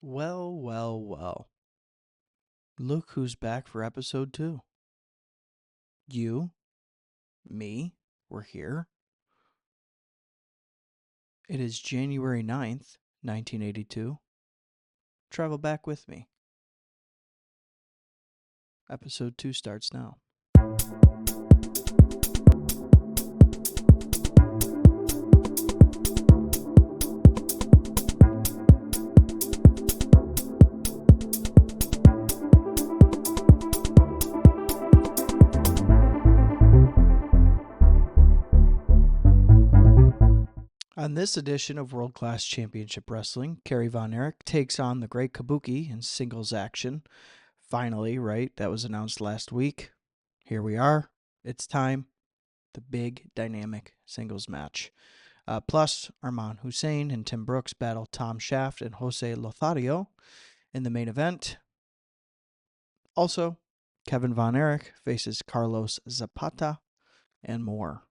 Well, well, well. Look who's back for episode 2. You, me, we're here. It is January 9th, 1982. Travel back with me. Episode 2 starts now. On this edition of World Class Championship Wrestling, Kerry Von Erich takes on the Great Kabuki in singles action. Finally, right? That was announced last week. Here we are. It's time. The big dynamic singles match. Plus, Arman, Hussein, and Tim Brooks battle Tom Shaft and José Lothario in the main event. Also, Kevin Von Erich faces Carlos Zapata and more.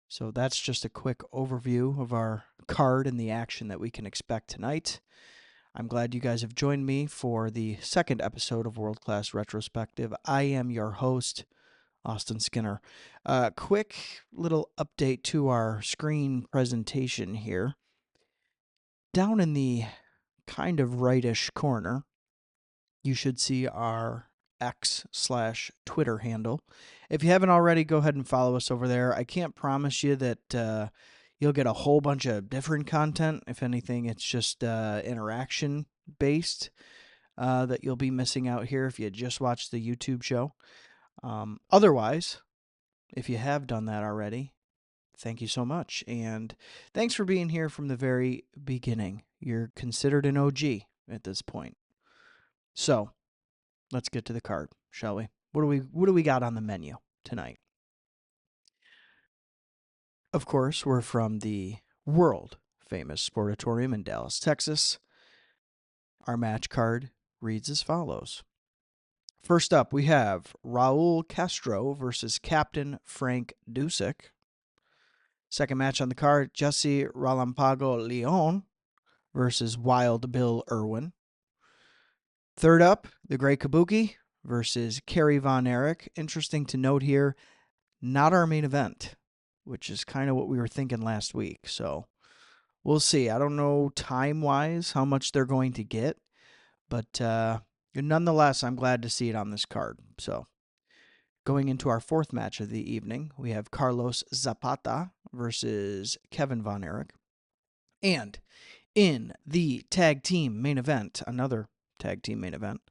So that's just a quick overview of our card and the action that we can expect tonight. I'm glad you guys have joined me for the second episode of World Class Retrospective. I am your host, Austin Skinner. Quick little update to our screen presentation here. Down in the kind of rightish corner, you should see our X/Twitter handle. If you haven't already, go ahead and follow us over there. I can't promise you that you'll get a whole bunch of different content. If anything, it's just interaction based that you'll be missing out here if you just watched the YouTube show. Otherwise, if you have done that already, thank you so much. And thanks for being here from the very beginning. You're considered an OG at this point. So, let's get to the card, shall we? What do we got on the menu tonight? Of course, we're from the world famous Sportatorium in Dallas, Texas. Our match card reads as follows. First up, we have Raul Castro versus Captain Frank Dusek. Second match on the card, Jesse Relampago Leon versus Wild Bill Irwin. Third up, the Great Kabuki versus Kerry Von Erich. Interesting to note here, not our main event, which is kind of what we were thinking last week. So we'll see. I don't know time-wise how much they're going to get, but nonetheless, I'm glad to see it on this card. So going into our fourth match of the evening, we have Carlos Zapata versus Kevin Von Erich. And in the tag team main event, another tag team main event,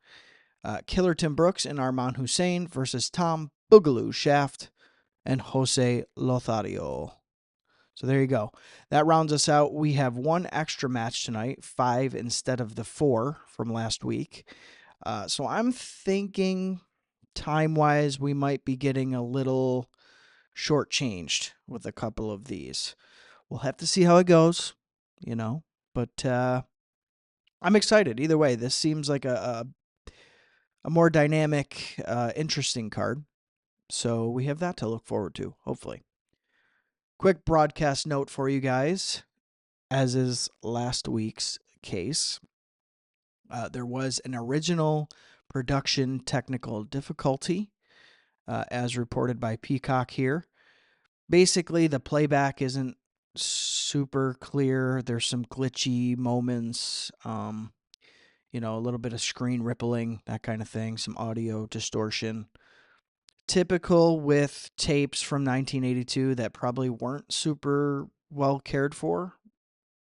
Killer Tim Brooks and Arman Hussein versus Tom Boogaloo Shaft and José Lothario. So there you go. That rounds us out. We have one extra match tonight, 5 instead of the 4 from last week. So I'm thinking time-wise we might be getting a little shortchanged with a couple of these. We'll have to see how it goes, but I'm excited. Either way, this seems like a more dynamic, interesting card. So we have that to look forward to, hopefully. Quick broadcast note for you guys, as is last week's case. There was an original production technical difficulty, as reported by Peacock here. Basically, the playback isn't super clear. There's some glitchy moments, a little bit of screen rippling, that kind of thing, some audio distortion. Typical with tapes from 1982 that probably weren't super well cared for.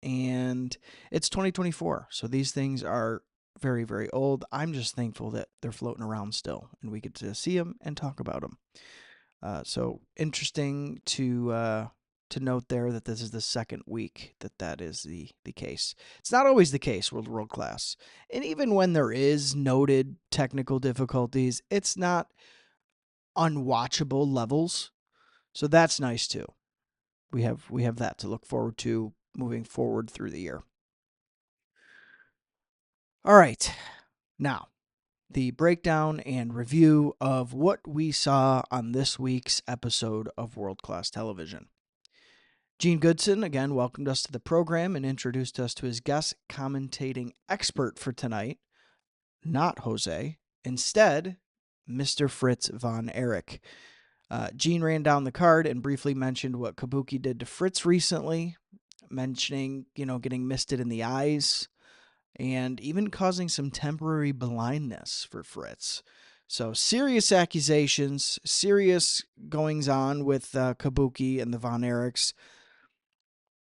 And it's 2024, so these things are very, very old. I'm just thankful that they're floating around still, and we get to see them and talk about them. So interesting to note there that this is the second week that is the case. It's not always the case with World Class. And even when there is noted technical difficulties, it's not unwatchable levels. So that's nice too. We have that to look forward to moving forward through the year. All right. Now, the breakdown and review of what we saw on this week's episode of World Class Television. Gene Goodson, again, welcomed us to the program and introduced us to his guest commentating expert for tonight, not Jose. Instead, Mr. Fritz Von Erich. Gene ran down the card and briefly mentioned what Kabuki did to Fritz recently, mentioning, getting misted in the eyes and even causing some temporary blindness for Fritz. So serious accusations, serious goings on with Kabuki and the Von Erichs.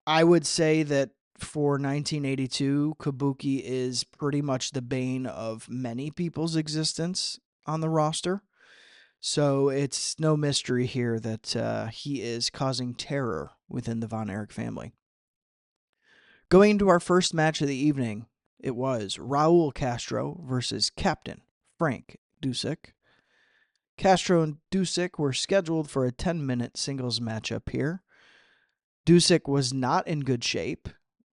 I would say that for 1982, Kabuki is pretty much the bane of many people's existence on the roster. So it's no mystery here that he is causing terror within the Von Erich family. Going into our first match of the evening, it was Raul Castro versus Captain Frank Dusek. Castro and Dusek were scheduled for a 10-minute singles matchup here. Dusek was not in good shape,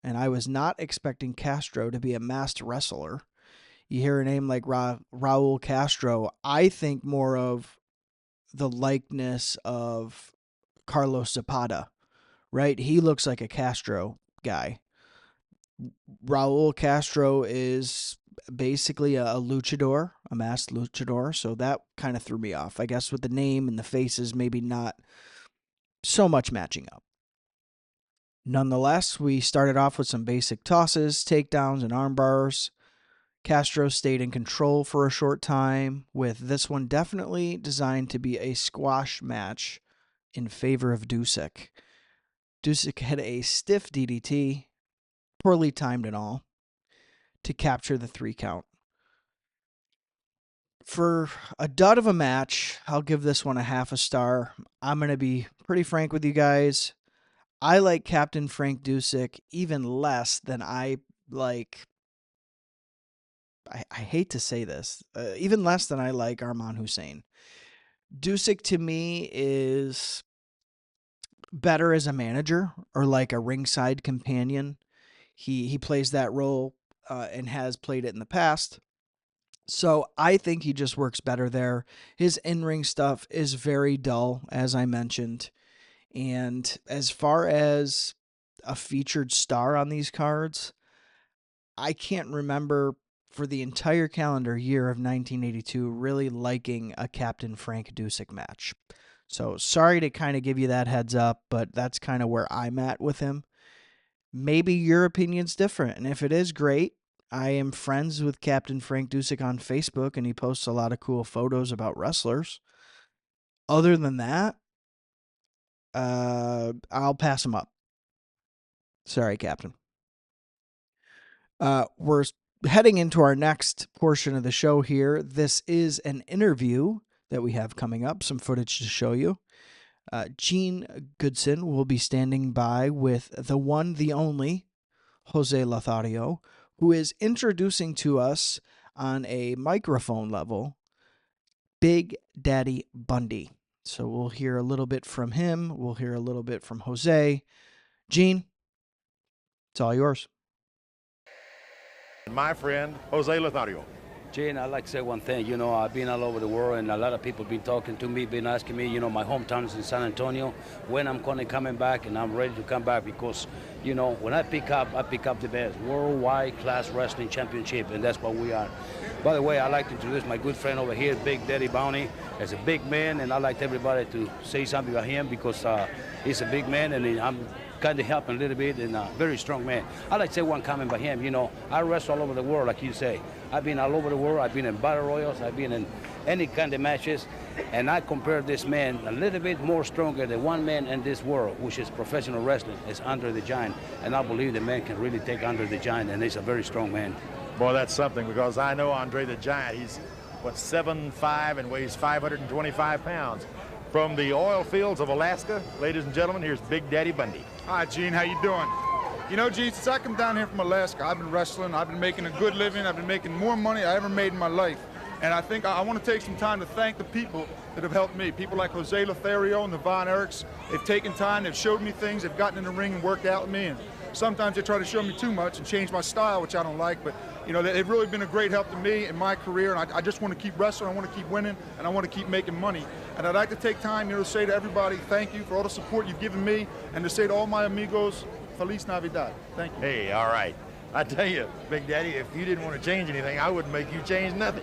and I was not expecting Castro to be a masked wrestler. You hear a name like Raul Castro, I think more of the likeness of Carlos Zapata, right? He looks like a Castro guy. Raul Castro is basically a luchador, a masked luchador, so that kind of threw me off. I guess with the name and the faces, maybe not so much matching up. Nonetheless, we started off with some basic tosses, takedowns, and arm bars. Castro stayed in control for a short time, with this one definitely designed to be a squash match in favor of Dusek. Dusek had a stiff DDT, poorly timed and all, to capture the 3 count. For a dud of a match, I'll give this one a half a star. I'm going to be pretty frank with you guys. I like Captain Frank Dusek even less than I like, I hate to say this, even less than I like Arman Hussein. Dusek to me is better as a manager or like a ringside companion. He plays that role and has played it in the past. So I think he just works better there. His in-ring stuff is very dull, as I mentioned. And as far as a featured star on these cards, I can't remember for the entire calendar year of 1982 really liking a Captain Frank Dusek match. So sorry to kind of give you that heads up, but that's kind of where I'm at with him. Maybe your opinion's different, and if it is, great. I am friends with Captain Frank Dusek on Facebook, and he posts a lot of cool photos about wrestlers. Other than that, I'll pass him up. Sorry, Captain. We're heading into our next portion of the show here. This is an interview that we have coming up, some footage to show you. Gene Goodson will be standing by with the one, the only, José Lothario, who is introducing to us on a microphone level Big Daddy Bundy. So we'll hear a little bit from him. We'll hear a little bit from Jose. Gene, it's all yours. My friend, José Lothario. Gene, I'd like to say one thing. I've been all over the world, and a lot of people been talking to me, been asking me, my hometown is in San Antonio, when I'm coming back, and I'm ready to come back because, when I pick up the best worldwide class wrestling championship, and that's what we are. By the way, I'd like to introduce my good friend over here, Big Daddy Bounty, as a big man, and I'd like everybody to say something about him because he's a big man, and I'm kind of helping a little bit, and a very strong man. I'd like to say one comment about him. I wrestle all over the world, like you say. I've been all over the world. I've been in battle royals. I've been in any kind of matches, and I compare this man a little bit more stronger than one man in this world, which is professional wrestling, is Andre the Giant, and I believe the man can really take Andre the Giant, and he's a very strong man. Boy, that's something, because I know Andre the Giant. He's, 7'5" and weighs 525 pounds. From the oil fields of Alaska, ladies and gentlemen, here's Big Daddy Bundy. Hi, Gene. How you doing? Gene, since I come down here from Alaska, I've been wrestling. I've been making a good living. I've been making more money I ever made in my life. And I think I want to take some time to thank the people that have helped me. People like José Lothario and the Von Erichs. They've taken time. They've showed me things. They've gotten in the ring and worked out with me. And Sometimes they try to show me too much and change my style, which I don't like. But, you know, they've really been a great help to me in my career. And I just want to keep wrestling. I want to keep winning. And I want to keep making money. And I'd like to take time, you know, to say to everybody, thank you for all the support you've given me. And to say to all my amigos, Feliz Navidad. Thank you. Hey, all right. I tell you, Big Daddy, if you didn't want to change anything, I wouldn't make you change nothing.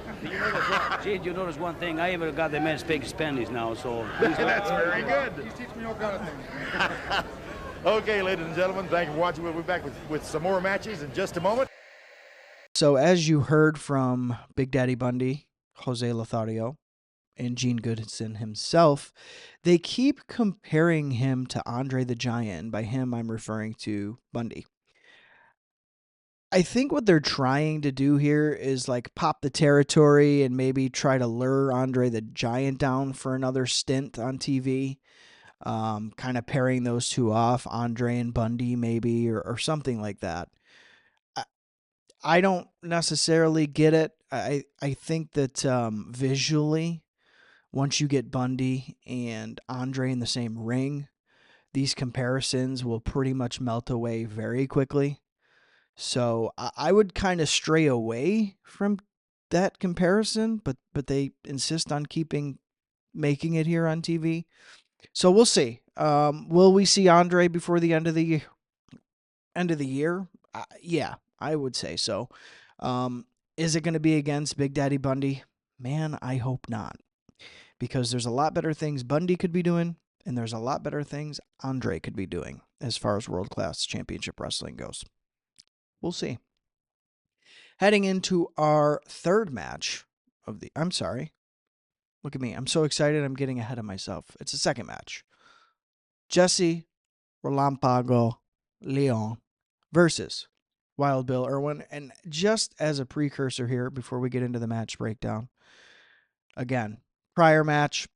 Gee, you notice one thing? I even got the man speaking Spanish now, so... That's very good. He's teaching me all kind of things. Okay, ladies and gentlemen, thank you for watching. We'll be back with some more matches in just a moment. So as you heard from Big Daddy Bundy, José Lothario, and Gene Goodson himself, they keep comparing him to Andre the Giant. And by him, I'm referring to Bundy. I think what they're trying to do here is like pop the territory and maybe try to lure Andre the Giant down for another stint on TV. Kind of pairing those two off, Andre and Bundy maybe, or something like that. I don't necessarily get it. I think that visually, once you get Bundy and Andre in the same ring, these comparisons will pretty much melt away very quickly. So I would kind of stray away from that comparison, but they insist on making it here on TV. So we'll see. Will we see Andre before the end of the year? Yeah, I would say so. Is it going to be against Big Daddy Bundy? Man, I hope not. Because there's a lot better things Bundy could be doing, and there's a lot better things Andre could be doing as far as world-class championship wrestling goes. We'll see. Heading into our third match of the... I'm sorry. Look at me. I'm so excited I'm getting ahead of myself. It's the second match. Jesse Relampago Leon versus Wild Bill Irwin. And just as a precursor here, before we get into the match breakdown, again, prior match,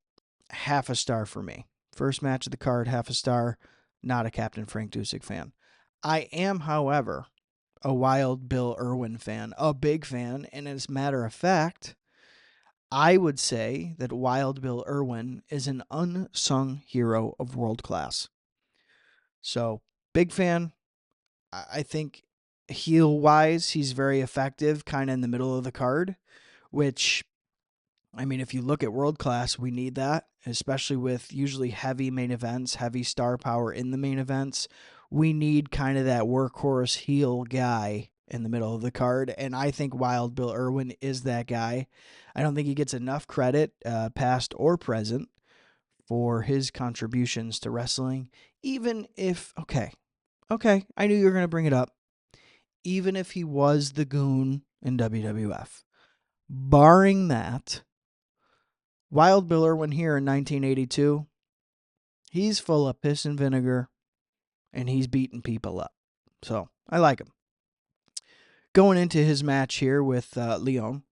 half a star for me. First match of the card, half a star. Not a Captain Frank Dusek fan. I am, however, a Wild Bill Irwin fan, a big fan, and as a matter of fact, I would say that Wild Bill Irwin is an unsung hero of world class. So, big fan. I think heel-wise, he's very effective, kind of in the middle of the card, which, I mean, if you look at world class, we need that, especially with usually heavy main events, heavy star power in the main events. We need kind of that workhorse heel guy in the middle of the card, and I think Wild Bill Irwin is that guy. I don't think he gets enough credit, past or present, for his contributions to wrestling, even if, okay, I knew you were going to bring it up, even if he was the goon in WWF. Barring that, Wild Bill Irwin here in 1982, he's full of piss and vinegar, and he's beating people up. So, I like him. Going into his match here with Leon,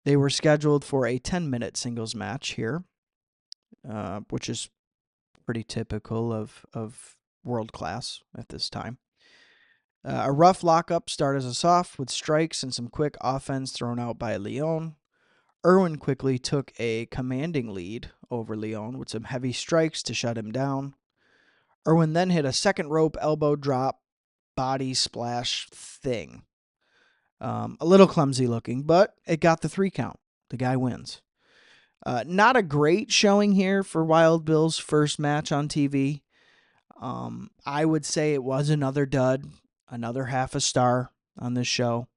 they were scheduled for a 10-minute singles match here, which is pretty typical of world class at this time. A rough lockup started us off with strikes and some quick offense thrown out by Leon. Irwin quickly took a commanding lead over Leon with some heavy strikes to shut him down. Irwin then hit a second rope elbow drop body splash thing. A little clumsy looking, but it got the 3 count. The guy wins. Not a great showing here for Wild Bill's first match on TV. I would say it was another dud, another half a star on this show.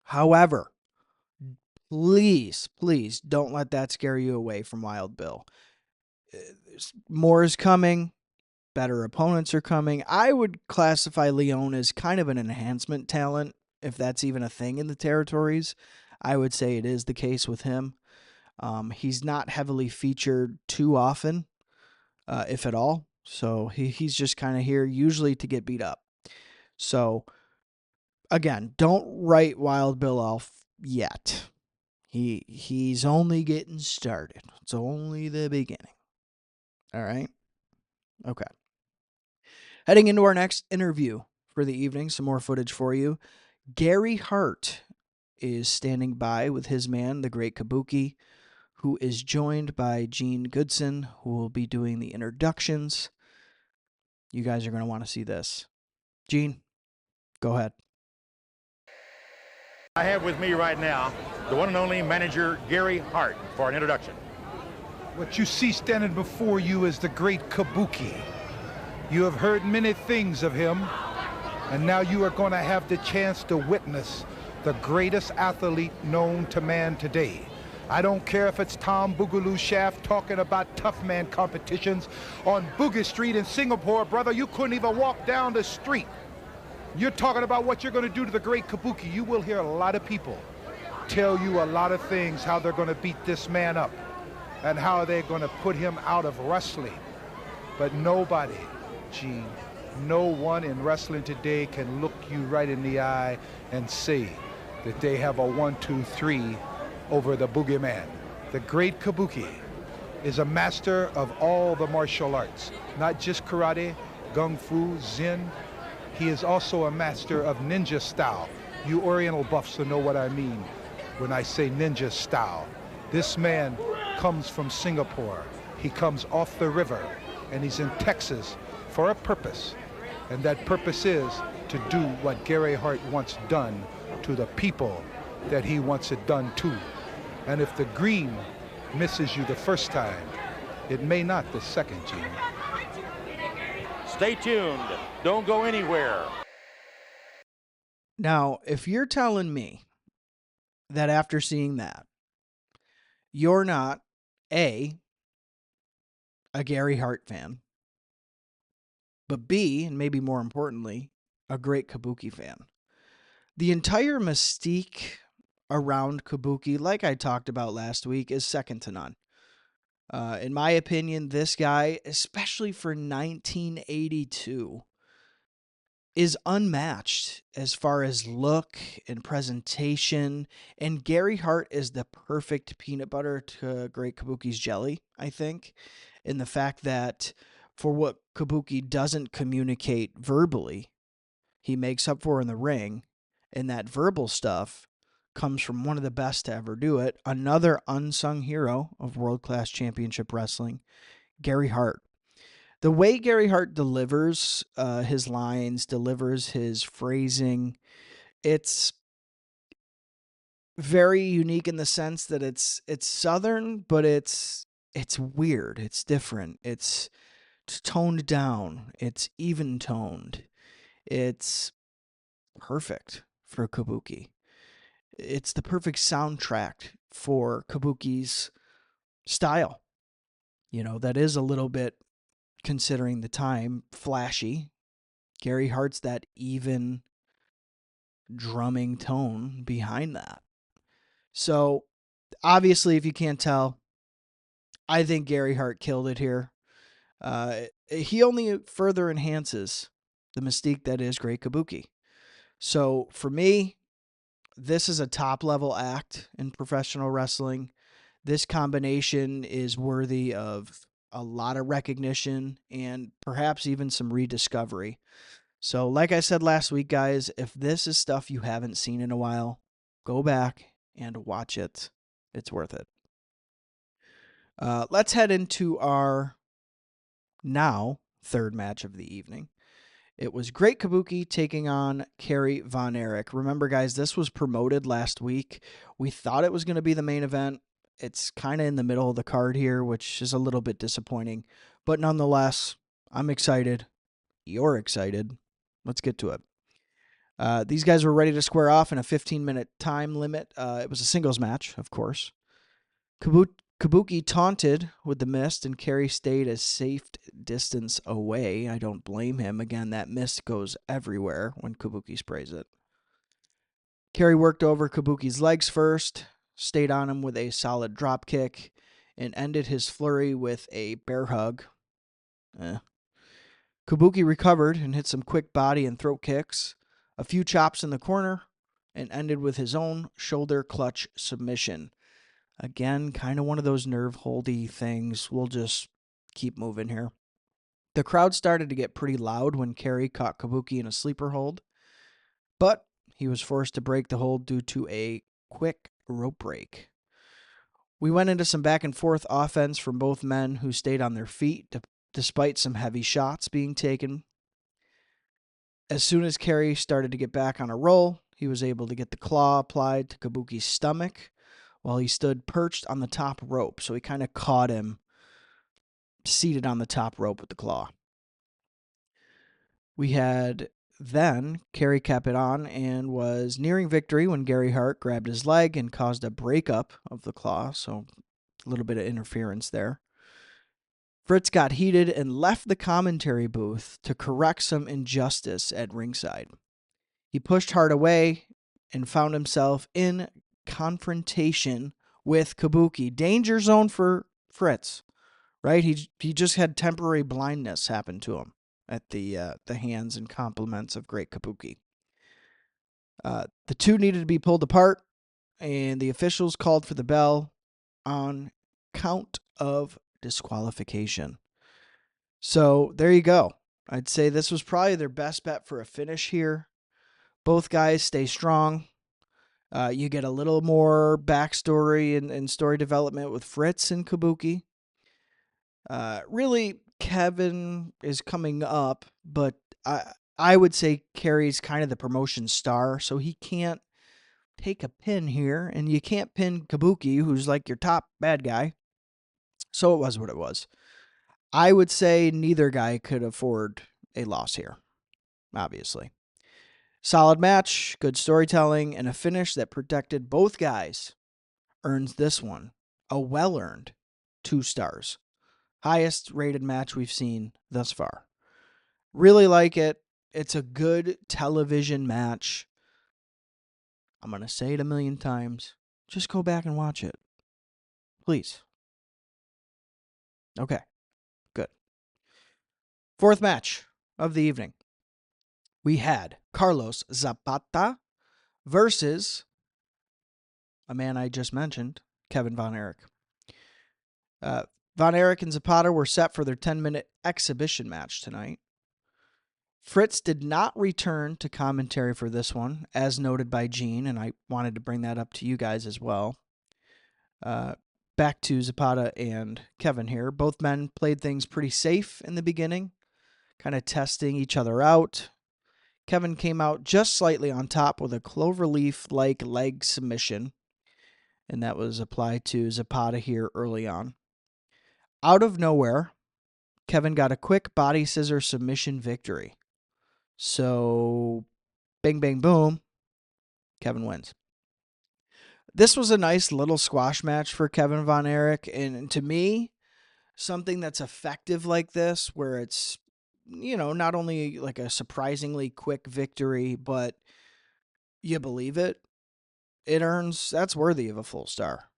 However, please don't let that scare you away from Wild Bill. More is coming. Better opponents are coming. I would classify Leon as kind of an enhancement talent, if that's even a thing in the territories. I would say it is the case with him. He's not heavily featured too often, if at all. So he's just kind of here usually to get beat up. So, again, don't write Wild Bill off yet. He's only getting started. It's only the beginning. All right? Okay. Heading into our next interview for the evening, some more footage for you. Gary Hart is standing by with his man, the Great Kabuki, who is joined by Gene Goodson, who will be doing the introductions. You guys are going to want to see this. Gene, go ahead. I have with me right now the one and only manager Gary Hart for an introduction. What you see standing before you is the Great Kabuki. You have heard many things of him, and now you are going to have the chance to witness the greatest athlete known to man today. I don't care if it's Tom Boogaloo Shaft talking about tough man competitions on Boogie Street in Singapore, brother. You couldn't even walk down the street. You're talking about what you're going to do to the Great Kabuki. You will hear a lot of people tell you a lot of things, how they're going to beat this man up and how they're going to put him out of wrestling. But nobody, Gene, no one in wrestling today can look you right in the eye and say that they have a 1-2-3 over the boogeyman. The Great Kabuki is a master of all the martial arts, not just karate, gung fu, zen. He is also a master of ninja style. You Oriental buffs will know what I mean when I say ninja style. This man comes from Singapore. He comes off the river, and he's in Texas for a purpose. And that purpose is to do what Gary Hart wants done to the people that he wants it done to. And if the green misses you the first time, it may not the second, Gene. Stay tuned. Don't go anywhere. Now, if you're telling me that after seeing that, you're not A, Gary Hart fan, but B, and maybe more importantly, a Great Kabuki fan. The entire mystique around Kabuki, like I talked about last week, is second to none. In my opinion, this guy, especially for 1982, is unmatched as far as look and presentation. And Gary Hart is the perfect peanut butter to Great Kabuki's jelly, I think, in the fact that for what Kabuki doesn't communicate verbally, he makes up for in the ring. And that verbal stuff comes from one of the best to ever do it. Another unsung hero of world-class championship wrestling, Gary Hart. The way Gary Hart delivers his lines, delivers his phrasing, it's very unique in the sense that it's Southern, but it's weird. It's different. It's toned down. It's even toned. It's perfect for Kabuki. It's the perfect soundtrack for Kabuki's style. That is a little bit, considering the time, flashy. Gary Hart's that even drumming tone behind that. So, obviously, if you can't tell, I think Gary Hart killed it here. He only further enhances the mystique that is Great Kabuki. So, for me, this is a top-level act in professional wrestling. This combination is worthy of a lot of recognition and perhaps even some rediscovery. So, like I said last week, guys, if this is stuff you haven't seen in a while, go back and watch it. It's worth it. Let's head into our now third match of the evening. It was Great Kabuki taking on Kerry Von Erich. Remember, guys, this was promoted last week. We thought it was going to be the main event. It's kind of in the middle of the card here, which is a little bit disappointing. But nonetheless, I'm excited. You're excited. Let's get to it. These guys were ready to square off in a 15-minute time limit. It was a singles match, of course. Kabuki taunted with the mist, and Kerry stayed a safe distance away. I don't blame him. Again, that mist goes everywhere when Kabuki sprays it. Kerry worked over Kabuki's legs first, stayed on him with a solid drop kick, and ended his flurry with a bear hug. Kabuki recovered and hit some quick body and throat kicks, a few chops in the corner, and ended with his own shoulder clutch submission. Again, kind of one of those nerve holdy things. We'll just keep moving here. The crowd started to get pretty loud when Kerry caught Kabuki in a sleeper hold, but he was forced to break the hold due to a quick rope break. We went into some back and forth offense from both men who stayed on their feet despite some heavy shots being taken. As soon as Kerry started to get back on a roll, he was able to get the claw applied to Kabuki's stomach while he stood perched on the top rope. So he kind of caught him seated on the top rope with the claw. We had then Kerry kept it on and was nearing victory when Gary Hart grabbed his leg and caused a breakup of the claw. So a little bit of interference there. Fritz got heated and left the commentary booth to correct some injustice at ringside. He pushed Hart away and found himself in confrontation with Kabuki. Danger zone for Fritz, right? He just had temporary blindness happen to him at the hands and compliments of Great Kabuki. The two needed to be pulled apart, and the officials called for the bell on count of disqualification. So there you go. I'd say this was probably their best bet for a finish here. Both guys stay strong. You get a little more backstory and story development with Fritz and Kabuki. Really, Kevin is coming up, but I would say Kerry's kind of the promotion star, so he can't take a pin here, and you can't pin Kabuki, who's like your top bad guy. So it was what it was. I would say neither guy could afford a loss here, obviously. Solid match, good storytelling, and a finish that protected both guys earns this one a well-earned 2 stars. Highest rated match we've seen thus far. Really like it. It's a good television match. I'm going to say it a million times. Just go back and watch it. Please. Okay, good. 4th match of the evening. We had Carlos Zapata versus a man I just mentioned, Kevin Von Erich. Von Erich and Zapata were set for their 10-minute exhibition match tonight. Fritz did not return to commentary for this one, as noted by Gene, and I wanted to bring that up to you guys as well. Back to Zapata and Kevin here. Both men played things pretty safe in the beginning, kind of testing each other out. Kevin came out just slightly on top with a cloverleaf-like leg submission, and that was applied to Zapata here early on. Out of nowhere, Kevin got a quick body scissor submission victory. So, bing, bang, boom, Kevin wins. This was a nice little squash match for Kevin Von Erich, and to me, something that's effective like this, where it's, not only like a surprisingly quick victory, but you believe it, that's worthy of a full star.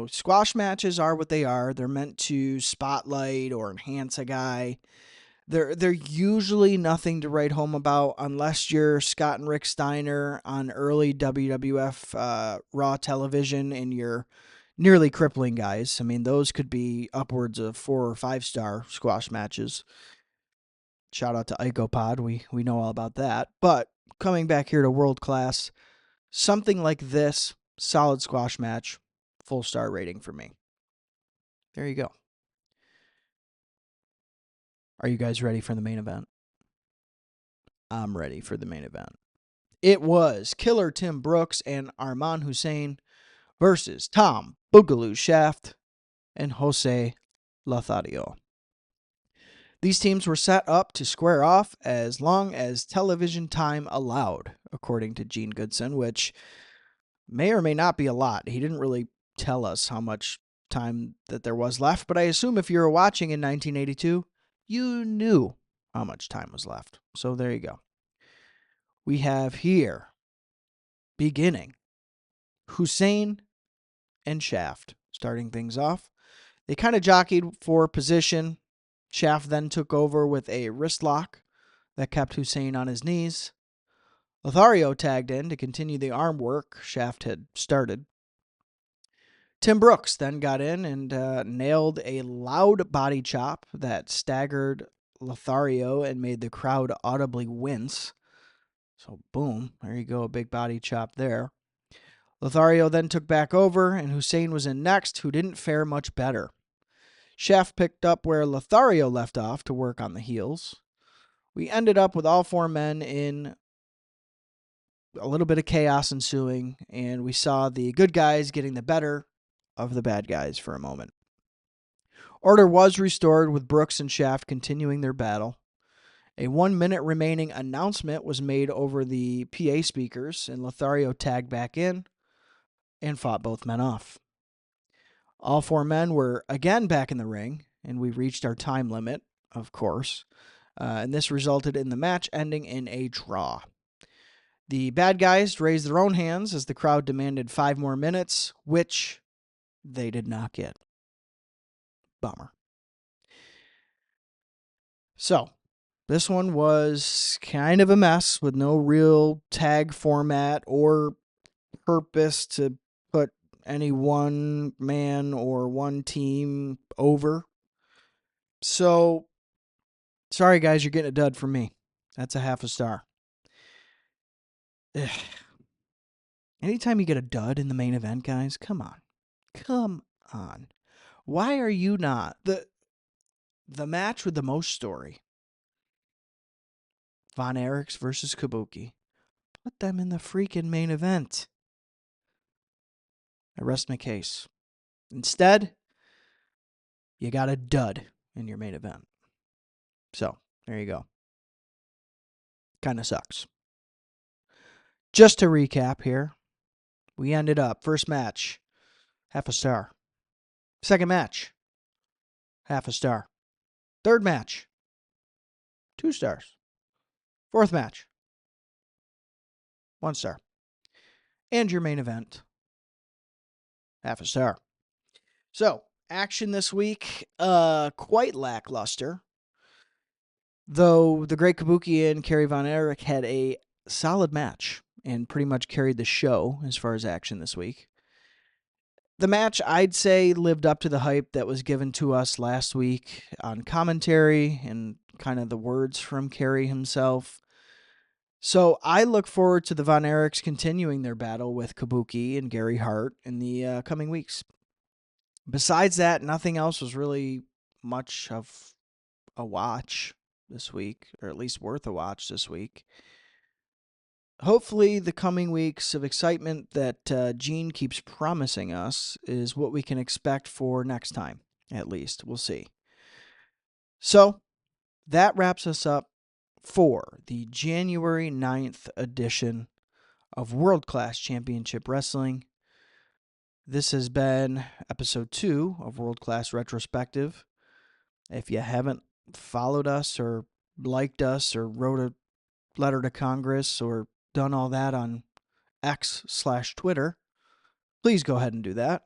Squash matches are what they are. They're meant to spotlight or enhance a guy. They're usually nothing to write home about unless you're Scott and Rick Steiner on early WWF Raw television and you're nearly crippling guys. I mean, those could be upwards of 4 or 5 star squash matches. Shout out to IcoPod. We know all about that. But coming back here to world class, something like this, solid squash match, full star rating for me. There you go. Are you guys ready for the main event? I'm ready for the main event. It was Killer Tim Brooks and Arman Hussein versus Tom Boogaloo Shaft and José Lothario. These teams were set up to square off as long as television time allowed, according to Gene Goodson, which may or may not be a lot. He didn't really tell us how much time that there was left, but I assume if you were watching in 1982, you knew how much time was left. So there you go. We have here, beginning, Hussein and Shaft starting things off. They kind of jockeyed for position. Shaft then took over with a wrist lock that kept Hussein on his knees. Lothario tagged in to continue the arm work Shaft had started. Tim Brooks then got in and nailed a loud body chop that staggered Lothario and made the crowd audibly wince. So boom, there you go, a big body chop there. Lothario then took back over, and Hussein was in next, who didn't fare much better. Shaft picked up where Lothario left off to work on the heels. We ended up with all four men in a little bit of chaos ensuing, and we saw the good guys getting the better of the bad guys for a moment. Order was restored with Brooks and Shaft continuing their battle. A 1 minute remaining announcement was made over the PA speakers, and Lothario tagged back in and fought both men off. All four men were again back in the ring, and we reached our time limit, of course, and this resulted in the match ending in a draw. The bad guys raised their own hands as the crowd demanded 5 more minutes, which they did not get. Bummer. So, this one was kind of a mess with no real tag format or purpose to put any one man or one team over. So, sorry guys, you're getting a dud from me. That's a half a star. Ugh. Anytime you get a dud in the main event, guys, come on. Come on. Why are you not the match with the most story? Von Erichs versus Kabuki. Put them in the freaking main event. I rest my case. Instead, you got a dud in your main event. So, there you go. Kind of sucks. Just to recap here, we ended up first match, half a star. Second match, half a star. Third match, 2 stars. Fourth match, 1 star. And your main event, half a star. So, action this week, quite lackluster. Though the Great Kabuki and Kerry Von Erich had a solid match and pretty much carried the show as far as action this week. The match, I'd say, lived up to the hype that was given to us last week on commentary and kind of the words from Kerry himself. So I look forward to the Von Erichs continuing their battle with Kabuki and Gary Hart in the coming weeks. Besides that, nothing else was really much of a watch this week, or at least worth a watch this week. Hopefully, the coming weeks of excitement that Gene keeps promising us is what we can expect for next time, at least. We'll see. So, that wraps us up for the January 9th edition of World Class Championship Wrestling. This has been episode 2 of World Class Retrospective. If you haven't followed us or liked us or wrote a letter to Congress or done all that on X/Twitter, please go ahead and do that.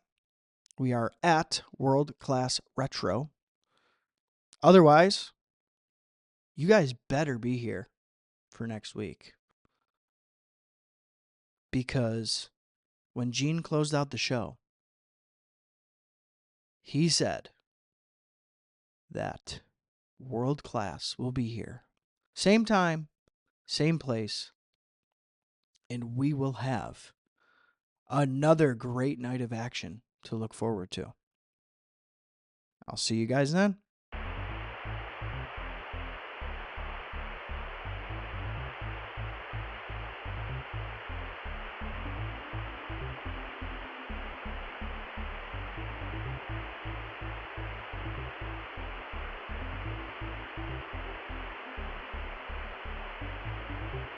We are at World Class Retro. Otherwise, you guys better be here for next week. Because when Gene closed out the show, he said that World Class will be here. Same time, same place, and we will have another great night of action to look forward to. I'll see you guys then.